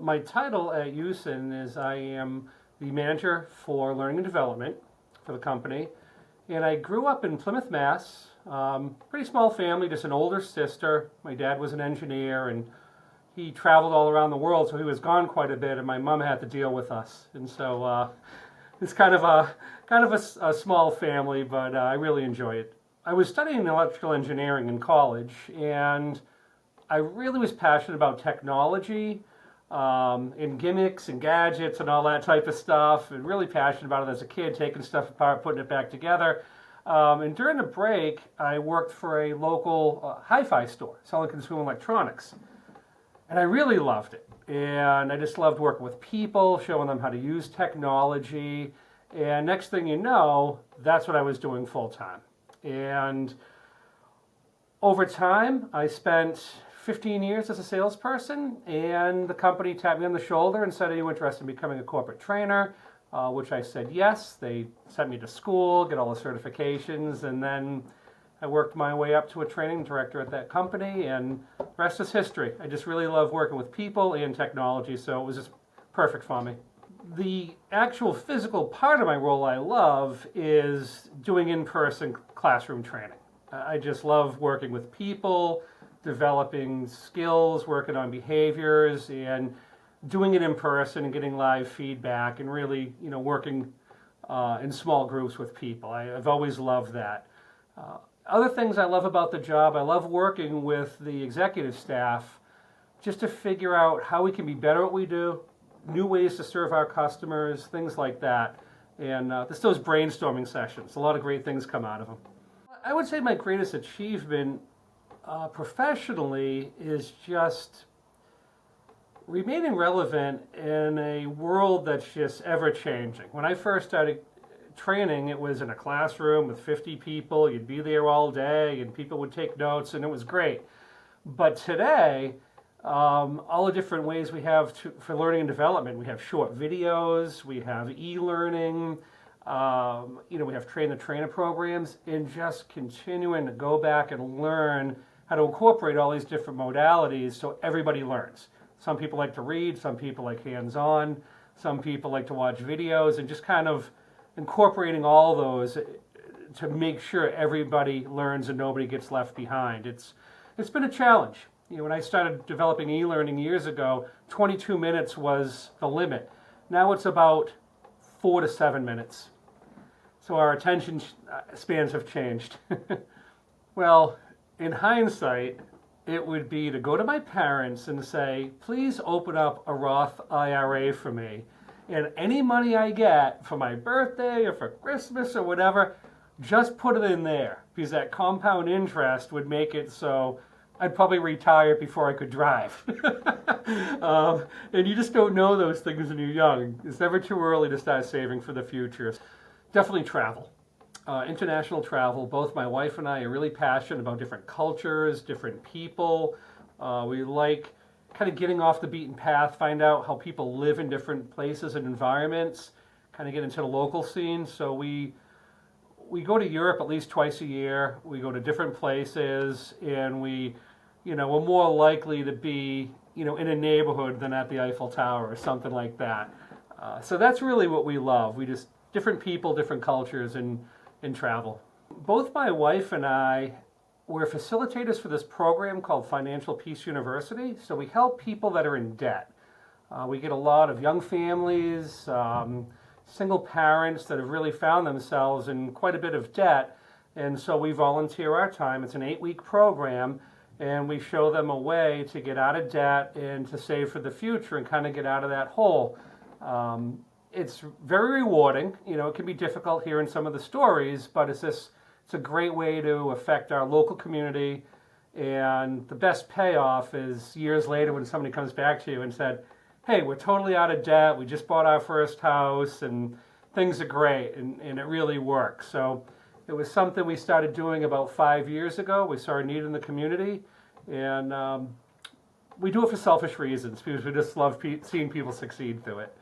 my title at Yusen is I am the manager for learning and development for the company. And I grew up in Plymouth, Mass. Pretty small family, just an older sister. My dad was an engineer and he traveled all around the world, so he was gone quite a bit, and my mom had to deal with us. And so it's kind of a small family, but I really enjoy it. I was studying electrical engineering in college, and I really was passionate about technology and gimmicks and gadgets and all that type of stuff, and really passionate about it as a kid, taking stuff apart, putting it back together. And during the break, I worked for a local hi-fi store selling consumer electronics. And I really loved it. And I just loved working with people, showing them how to use technology. And next thing you know, that's what I was doing full time. And over time, I spent 15 years as a salesperson, and the company tapped me on the shoulder and said, "Are you interested in becoming a corporate trainer?" Which I said yes. They sent me to school, get all the certifications, and then I worked my way up to a training director at that company, and the rest is history. I just really love working with people and technology, so it was just perfect for me. The actual physical part of my role I love is doing in-person classroom training. I just love working with people, developing skills, working on behaviors, and doing it in person and getting live feedback, and really, working in small groups with people. I've always loved that. Other things I love about the job, I love working with the executive staff just to figure out how we can be better at what we do, new ways to serve our customers, things like that. And just those brainstorming sessions, a lot of great things come out of them. I would say my greatest achievement professionally is just remaining relevant in a world that's just ever-changing. When I first started training, it was in a classroom with 50 people. You'd be there all day and people would take notes, and it was great. But today, all the different ways we have for learning and development, we have short videos, we have e-learning, we have train-the-trainer programs, and just continuing to go back and learn how to incorporate all these different modalities so everybody learns. Some people like to read, some people like hands-on, some people like to watch videos, and just kind of incorporating all those to make sure everybody learns and nobody gets left behind. It's been a challenge. When I started developing e-learning years ago, 22 minutes was the limit. Now it's about 4 to 7 minutes. So our attention spans have changed. Well, in hindsight, it would be to go to my parents and say, "Please open up a Roth IRA for me. And any money I get for my birthday or for Christmas or whatever, just put it in there." Because that compound interest would make it so I'd probably retire before I could drive. And you just don't know those things when you're young. It's never too early to start saving for the future. Definitely travel. International travel. Both my wife and I are really passionate about different cultures, different people. We like kind of getting off the beaten path, find out how people live in different places and environments, kind of get into the local scene. So we go to Europe at least twice a year. We go to different places, and we're more likely to be, in a neighborhood than at the Eiffel Tower or something like that. So that's really what we love. We just, different people, different cultures, and travel. Both my wife and I, we're facilitators for this program called Financial Peace University. So we help people that are in debt. We get a lot of young families, single parents that have really found themselves in quite a bit of debt. And so we volunteer our time. It's an 8-week program, and we show them a way to get out of debt and to save for the future and kind of get out of that hole. It's very rewarding. It can be difficult hearing some of the stories, but it's a great way to affect our local community. And the best payoff is years later when somebody comes back to you and said, "Hey, we're totally out of debt. We just bought our first house and things are great." And it really works. So it was something we started doing about 5 years ago. We saw a need in the community. And we do it for selfish reasons because we just love seeing people succeed through it.